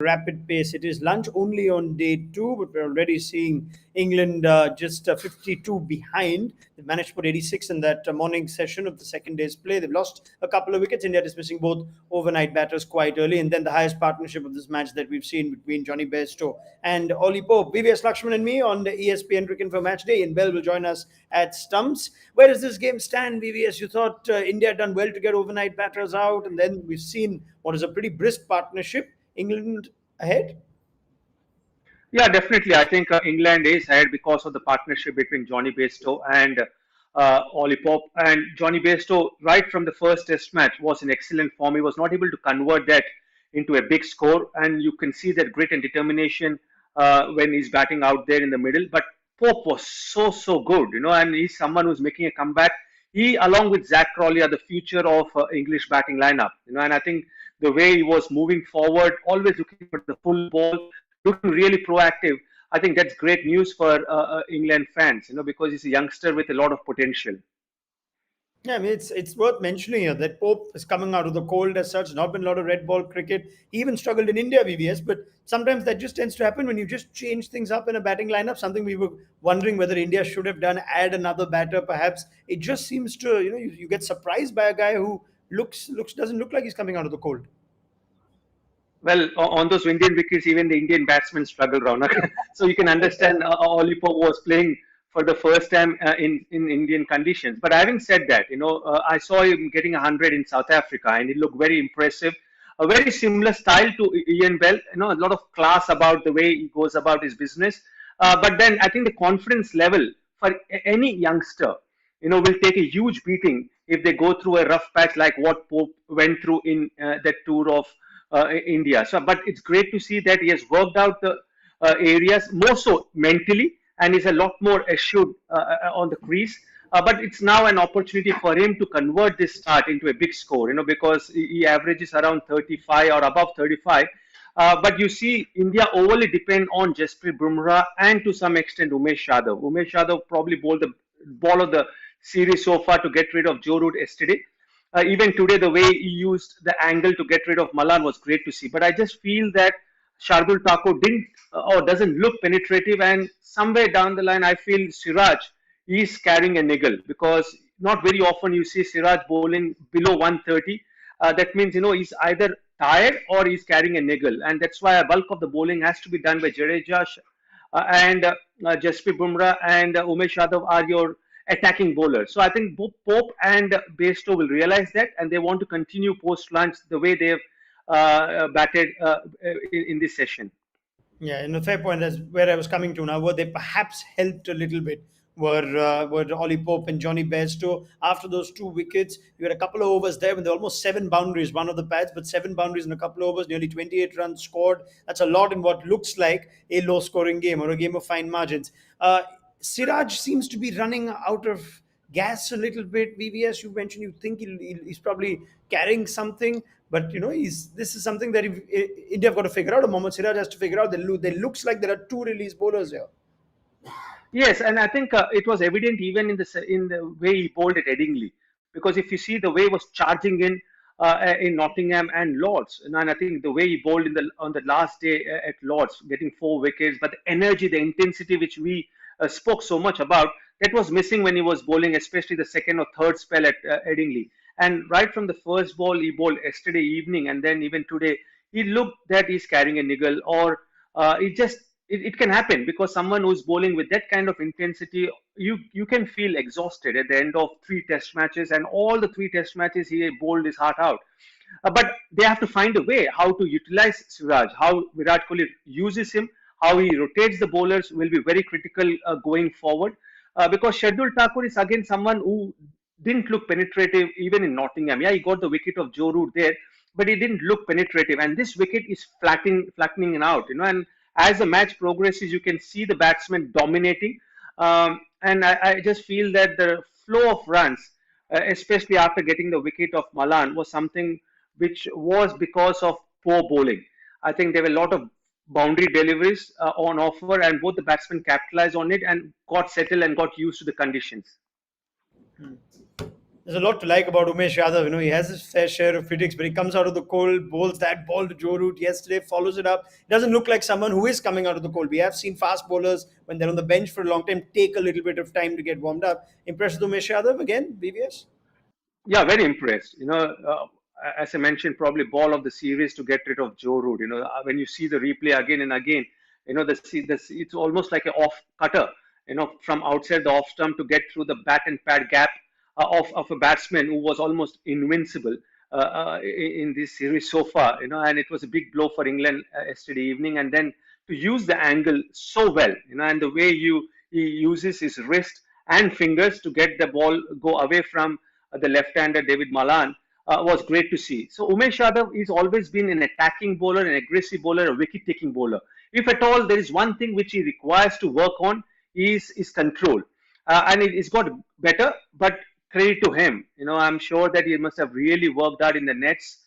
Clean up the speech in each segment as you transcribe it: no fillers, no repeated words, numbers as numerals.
rapid pace. It is lunch only on day two, but we're already seeing England just 52 behind. They've managed to put 86 in that morning session of the second day's play. They've lost a couple of wickets. India dismissing both overnight batters quite early. And then the highest partnership of this match that we've seen between Johnny Bairstow and Ollie Pope. VVS Laxman and me on the ESPN Cricket for Match Day. And Bell will join us at Stumps. Where does this game stand, VVS? You thought India had done well to get overnight batters out, and then we've seen what is a pretty brisk partnership. England ahead? Yeah, definitely. I think England is ahead because of the partnership between Johnny Bairstow and Ollie Pope. And Johnny Bairstow, right from the first Test match, was in excellent form. He was not able to convert that into a big score, and you can see that grit and determination when he's batting out there in the middle. But Pope was so good, and he's someone who's making a comeback. He, along with Zach Crawley, are the future of English batting lineup, and I think the way he was moving forward, always looking for the full ball, looking really proactive. I think that's great news for England fans, because he's a youngster with a lot of potential. Yeah, I mean, it's worth mentioning here that Pope is coming out of the cold as such. Not been a lot of red ball cricket. He even struggled in India, VVS. But sometimes that just tends to happen when you just change things up in a batting lineup. Something we were wondering whether India should have done, add another batter, perhaps. It just seems to, you get surprised by a guy who looks doesn't look like he's coming out of the cold. Well, on those Indian wickets, even the Indian batsmen struggle, Raunak. So you can understand Ollie Pope was playing for the first time in Indian conditions. But having said that, I saw him getting 100 in South Africa, and he looked very impressive. A very similar style to Ian Bell, a lot of class about the way he goes about his business. But then I think the confidence level for any youngster, will take a huge beating if they go through a rough patch like what Pope went through in that tour of India. So, but it's great to see that he has worked out the areas more so mentally, and is a lot more assured on the crease. But it's now an opportunity for him to convert this start into a big score, because he averages around 35 or above 35. But you see, India overly depend on Jasprit Bumrah and to some extent Umesh Yadav. Umesh Yadav probably bowled the ball of the series so far to get rid of Joe Root yesterday. Even today, the way he used the angle to get rid of Malan was great to see. But I just feel that Shardul Thakur didn't or doesn't look penetrative, and somewhere down the line, I feel Siraj is carrying a niggle, because not very often you see Siraj bowling below 130. That means he's either tired or he's carrying a niggle, and that's why a bulk of the bowling has to be done by Jadeja and Jasprit Bumrah and Umesh Yadav are your attacking bowlers. So I think both Pope and Bairstow will realize that, and they want to continue post lunch the way they've batted in this session. Yeah, and a fair point. That's where I was coming to now. Were they perhaps helped a little bit? Were Ollie Pope and Johnny Bairstow after those two wickets? You had a couple of overs there when there were almost 7 boundaries, one of the pads, but 7 boundaries in a couple of overs, nearly 28 runs scored. That's a lot in what looks like a low-scoring game or a game of fine margins. Siraj seems to be running out of gas a little bit. VVS, you mentioned you think he's probably carrying something, but this is something that India have got to figure out. Or Mohammad Siraj has to figure out. There looks like there are two release bowlers here. Yes, and I think it was evident even in the way he bowled at Headingley, because if you see the way he was charging in Nottingham and Lords, and I think the way he bowled on the last day at Lords, getting 4 wickets, but the energy, the intensity which we spoke so much about, that was missing when he was bowling, especially the second or third spell at Headingley. And right from the first ball he bowled yesterday evening, and then even today, he looked that he's carrying a niggle, or it can happen, because someone who's bowling with that kind of intensity, you can feel exhausted at the end of 3 Test matches, and all the 3 Test matches he bowled his heart out. But they have to find a way how to utilize Siraj, how Virat Kohli uses him, how he rotates the bowlers will be very critical going forward. Because Shardul Thakur is again someone who didn't look penetrative even in Nottingham. Yeah, he got the wicket of Joe Root there, but he didn't look penetrative. And this wicket is flattening out, and as the match progresses, you can see the batsmen dominating. And I just feel that the flow of runs, especially after getting the wicket of Malan, was something which was because of poor bowling. I think there were a lot of boundary deliveries on offer, and both the batsmen capitalized on it and got settled and got used to the conditions. There's a lot to like about Umesh Yadav. You know, he has his fair share of critics, but he comes out of the cold, bowls that ball to Joe Root yesterday, follows it up. Doesn't look like someone who is coming out of the cold. We have seen fast bowlers, when they're on the bench for a long time, take a little bit of time to get warmed up. Impressed with Umesh Yadav again, VVS? Yeah, very impressed. As I mentioned, probably ball of the series to get rid of Joe Root. When you see the replay again and again, it's almost like an off cutter. From outside the off stump to get through the bat and pad gap of a batsman who was almost invincible in this series so far. And it was a big blow for England yesterday evening. And then to use the angle so well, and the way he uses his wrist and fingers to get the ball go away from the left-hander David Malan was great to see. So Umesh Yadav has always been an attacking bowler, an aggressive bowler, a wicket-taking bowler. If at all there is one thing which he requires to work on is control, and it's got better. But credit to him. I'm sure that he must have really worked hard in the nets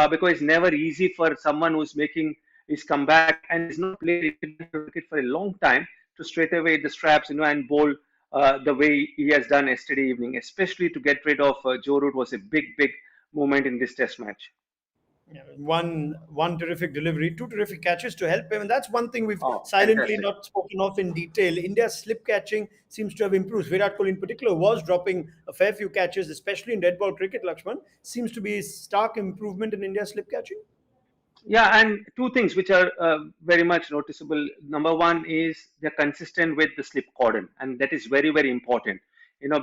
because it's never easy for someone who's making his comeback and is not played cricket for a long time to straight away hit the straps, and bowl the way he has done yesterday evening, especially to get rid of Joe Root was a big moment in this test match. Yeah, one terrific delivery, two terrific catches to help him, and that's one thing we've Oh, silently fantastic. not spoken of in detail. India's slip catching seems to have improved. Virat Kohli, in particular, was dropping a fair few catches, especially in dead ball cricket. Lakshman, seems to be stark improvement in India's slip catching. Yeah, and two things which are very much noticeable. Number one is they're consistent with the slip cordon, and that is very important.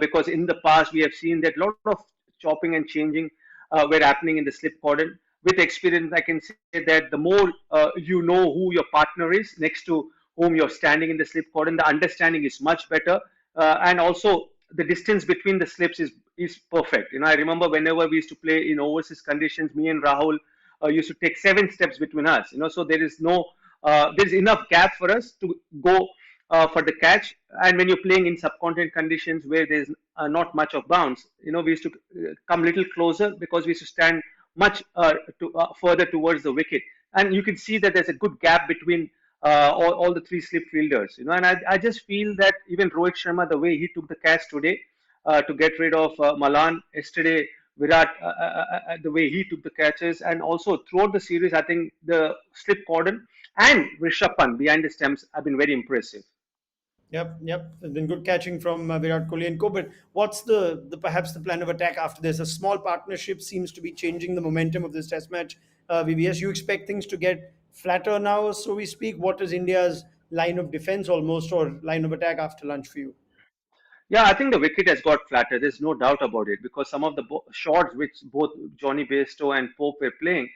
Because in the past we have seen that a lot of chopping and changing were happening in the slip cordon. With experience, I can say that the more you know who your partner is next to whom you're standing in the slip cordon, the understanding is much better, and also the distance between the slips is perfect. I remember whenever we used to play in overseas conditions, me and Rahul used to take 7 steps between us. So there is enough gap for us to go for the catch. And when you're playing in subcontinent conditions where there's not much of bounce, we used to come a little closer because we used to stand much further towards the wicket. And you can see that there's a good gap between all the three slip fielders. And I just feel that even Rohit Sharma, the way he took the catch today to get rid of Malan yesterday, Virat, the way he took the catches, and also throughout the series, I think the slip cordon and Rishabh Pant behind the stumps have been very impressive. Yep. It's been good catching from Virat Kohli and co. But what's the perhaps the plan of attack after this? A small partnership seems to be changing the momentum of this Test match. VVS, you expect things to get flatter now, so we speak. What is India's line of defense almost, or line of attack after lunch for you? Yeah, I think the wicket has got flatter. There's no doubt about it because some of the shots which both Johnny Bairstow and Pope were playing,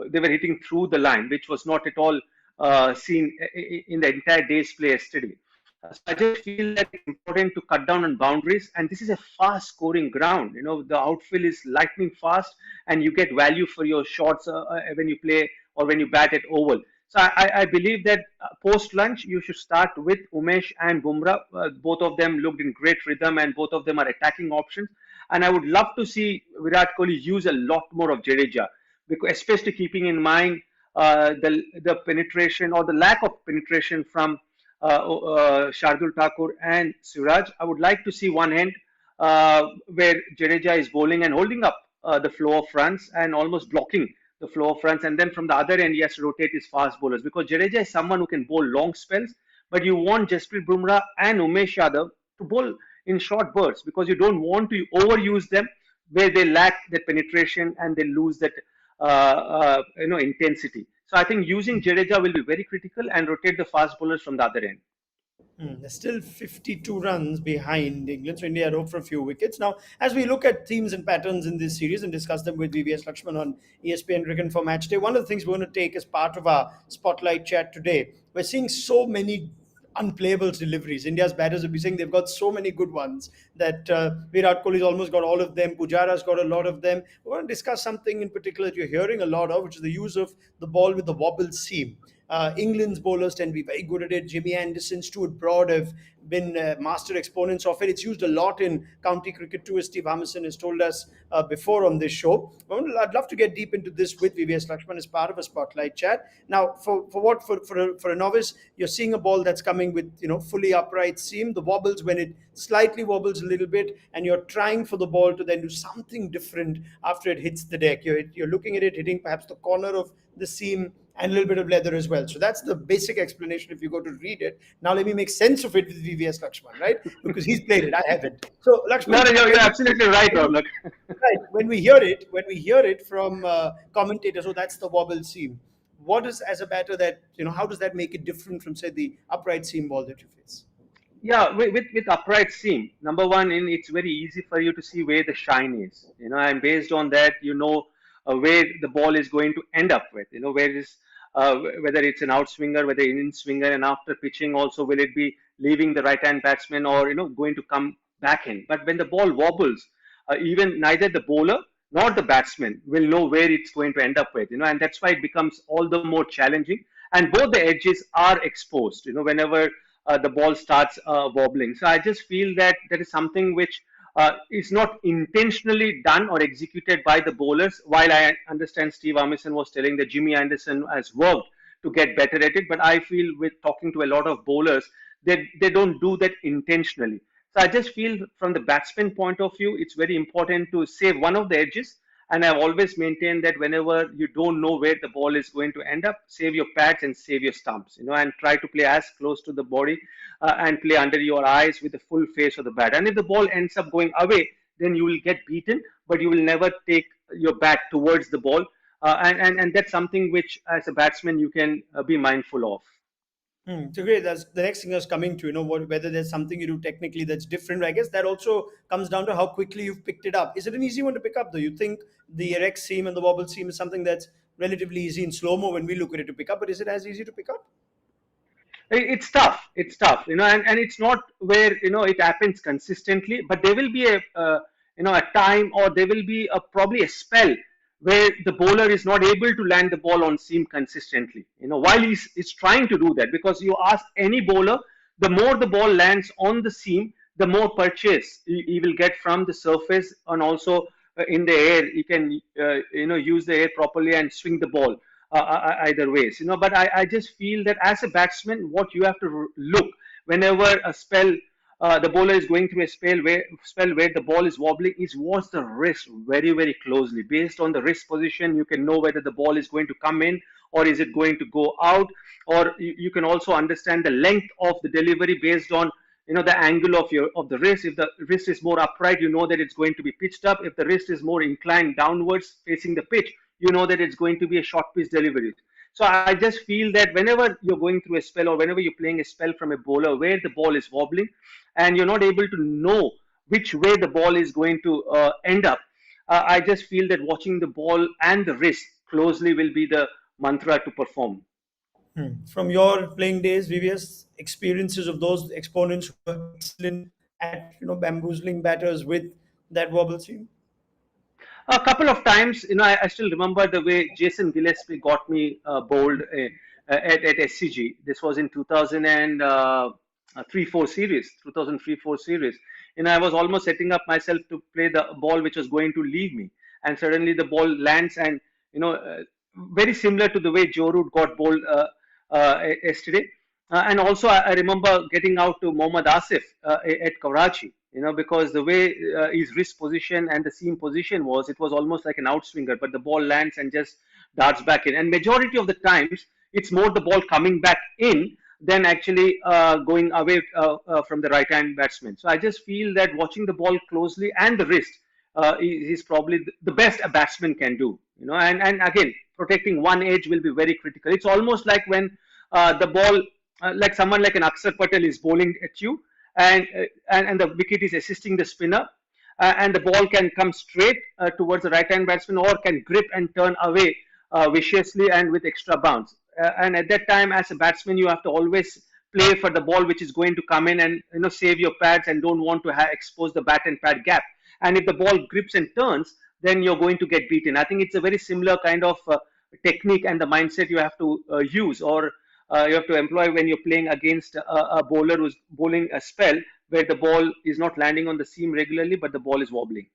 they were hitting through the line, which was not at all seen in the entire day's play yesterday. So I just feel that it's important to cut down on boundaries, and this is a fast-scoring ground. The outfield is lightning fast, and you get value for your shots when you play or when you bat at oval. So I believe that post lunch you should start with Umesh and Bumrah. Both of them looked in great rhythm, and both of them are attacking options. And I would love to see Virat Kohli use a lot more of Jadeja, because especially keeping in mind the penetration or the lack of penetration from Shardul Thakur and Suraj. I would like to see one end where Jadeja is bowling and holding up the flow of runs and almost blocking the flow of runs. And then from the other end, he has to rotate his fast bowlers because Jadeja is someone who can bowl long spells, but you want Jasprit Bumrah and Umesh Yadav to bowl in short bursts because you don't want to overuse them where they lack that penetration and they lose that intensity. So I think using Jadeja will be very critical and rotate the fast bowlers from the other end. They're still 52 runs behind England, so India had hoped for a few wickets. Now, as we look at themes and patterns in this series and discuss them with VVS Laxman on ESPN Cricket for Match Day, one of the things we're going to take as part of our spotlight chat today, we're seeing so many unplayable deliveries. India's batters will be saying they've got so many good ones that Virat Kohli's almost got all of them. Pujara's got a lot of them. We're going to discuss something in particular that you're hearing a lot of, which is the use of the ball with the wobble seam. England's bowlers tend to be very good at it. Jimmy Anderson, Stuart Broad have been master exponents of it. It's used a lot in county cricket too, as Steve Harmison has told us before on this show. I'd love to get deep into this with VVS Lakshman as part of a spotlight chat. Now, for a novice, you're seeing a ball that's coming with fully upright seam. The wobbles, when it slightly wobbles a little bit, and you're trying for the ball to then do something different after it hits the deck. You're looking at it hitting perhaps the corner of the seam and a little bit of leather as well. So that's the basic explanation if you go to read it. Now let me make sense of it with VVS Lakshman, right? Because he's played it, I haven't. So No, Lakshman, no, you're absolutely right, Ronak. right, when we hear it from commentators, oh, that's the wobble seam. What is, as a batter, that how does that make it different from, say, the upright seam ball that you face? Yeah, with upright seam, number one, in it's very easy for you to see where the shine is. And based on that, where the ball is going to end up with. Where is whether it's an outswinger, whether an in swinger, and after pitching also will it be leaving the right hand batsman or going to come back in. But when the ball wobbles, even neither the bowler nor the batsman will know where it's going to end up with. And that's why it becomes all the more challenging. And both the edges are exposed. Whenever the ball starts wobbling. So I just feel that there is something which is not intentionally done or executed by the bowlers. While I understand Steve Armisen was telling that Jimmy Anderson has worked to get better at it, but I feel with talking to a lot of bowlers, they don't do that intentionally. So I just feel from the batsman point of view, it's very important to save one of the edges. And I've always maintained that whenever you don't know where the ball is going to end up, save your pads and save your stumps, and try to play as close to the body and play under your eyes with the full face of the bat. And if the ball ends up going away, then you will get beaten, but you will never take your bat towards the ball. And that's something which, as a batsman, you can be mindful of. So great. That's the next thing I was coming to. Whether there's something you do technically that's different. I guess that also comes down to how quickly you've picked it up. Is it an easy one to pick up, though? You think the erect seam and the wobble seam is something that's relatively easy in slow mo when we look at it to pick up, but is it as easy to pick up? It's tough. It's tough, and it's not where it happens consistently, but there will be a time, or there will be probably a spell where the bowler is not able to land the ball on seam consistently. While he's trying to do that, because you ask any bowler, the more the ball lands on the seam, the more purchase he will get from the surface, and also in the air, he can use the air properly and swing the ball either ways. But I just feel that as a batsman, what you have to look whenever a spell, the bowler is going through a spell where the ball is wobbling, is watch the wrist very, very closely. Based on the wrist position, you can know whether the ball is going to come in or is it going to go out. Or you can also understand the length of the delivery based on the angle of the wrist. If the wrist is more upright, you know that it's going to be pitched up. If the wrist is more inclined downwards facing the pitch, you know that it's going to be a short pitch delivery. So I just feel that whenever you're going through a spell, or whenever you're playing a spell from a bowler where the ball is wobbling and you're not able to know which way the ball is going to end up, I just feel that watching the ball and the wrist closely will be the mantra to perform. From your playing days, VVS, experiences of those exponents who are excellent at bamboozling batters with that wobble seam? A couple of times, I still remember the way Jason Gillespie got me bowled at SCG. This was in 2003-4 series, 2003-4 series. I was almost setting up myself to play the ball which was going to leave me, and suddenly the ball lands, and very similar to the way Joe Root got bowled yesterday. And also, I remember getting out to Mohammad Asif at Karachi, because the way his wrist position and the seam position was, it was almost like an outswinger, but the ball lands and just darts back in. And majority of the times, it's more the ball coming back in than actually going away from the right-hand batsman. So I just feel that watching the ball closely and the wrist is probably the best a batsman can do. And again, protecting one edge will be very critical. It's almost like when the ball, like someone like an Akshar Patel is bowling at you, and the wicket is assisting the spinner, and the ball can come straight towards the right hand batsman, or can grip and turn away viciously and with extra bounce. And at that time, as a batsman, you have to always play for the ball which is going to come in, and save your pads and don't want to expose the bat and pad gap. And if the ball grips and turns, then you're going to get beaten. I think it's a very similar kind of technique and the mindset you have to use, or you have to employ when you're playing against a bowler who's bowling a spell where the ball is not landing on the seam regularly, but the ball is wobbling.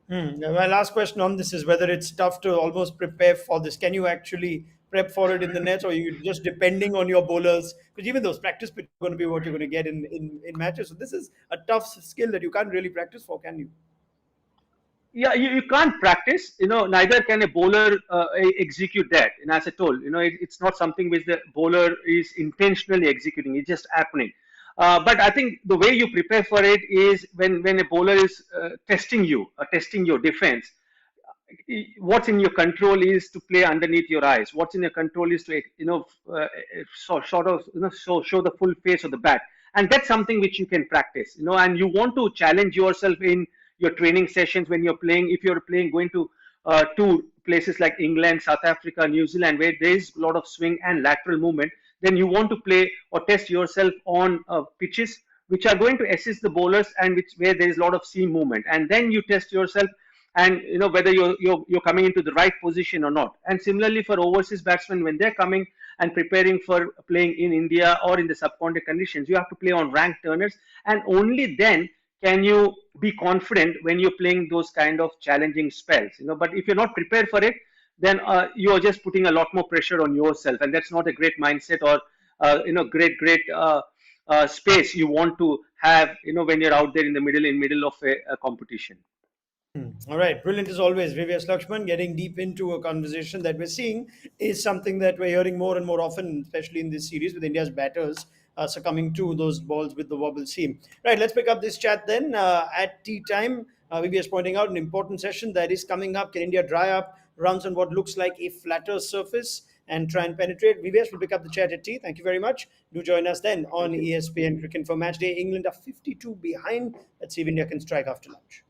Now, my last question on this is whether it's tough to almost prepare for this. Can you actually prep for it in the nets, or you just depending on your bowlers? Because even those practice pitches are going to be what you're going to get in matches. So this is a tough skill that you can't really practice for, can you? Yeah, you can't practice, neither can a bowler execute that. And as I told, it's not something which the bowler is intentionally executing, it's just happening. But I think the way you prepare for it is when a bowler is testing you, testing your defense. What's in your control is to play underneath your eyes. What's in your control is to sort of show the full face of the bat, and that's something which you can practice. And you want to challenge yourself in your training sessions when you're playing. If you're playing, going to to places like England, South Africa, New Zealand, where there is a lot of swing and lateral movement, then you want to play or test yourself on pitches which are going to assist the bowlers and which where there is a lot of seam movement, and then you test yourself and whether you're coming into the right position or not. And similarly for overseas batsmen, when they're coming and preparing for playing in India or in the subcontinent conditions, you have to play on ranked turners, and only then can you be confident when you're playing those kind of challenging spells. But if you're not prepared for it, then you're just putting a lot more pressure on yourself, and that's not a great mindset or great space you want to have when you're out there in the middle of a competition. All right, brilliant as always, VVS Laxman. Getting deep into a conversation that we're seeing is something that we're hearing more and more often, especially in this series with India's batters succumbing to those balls with the wobble seam. Right, let's pick up this chat then at tea time. VVS pointing out an important session that is coming up. Can India dry up runs on what looks like a flatter surface and try and penetrate? VVS will pick up the chat at tea. Thank you very much. Do join us then on Thank you. ESPN Cricket for Match Day. England are 52 behind. Let's see if India can strike after lunch.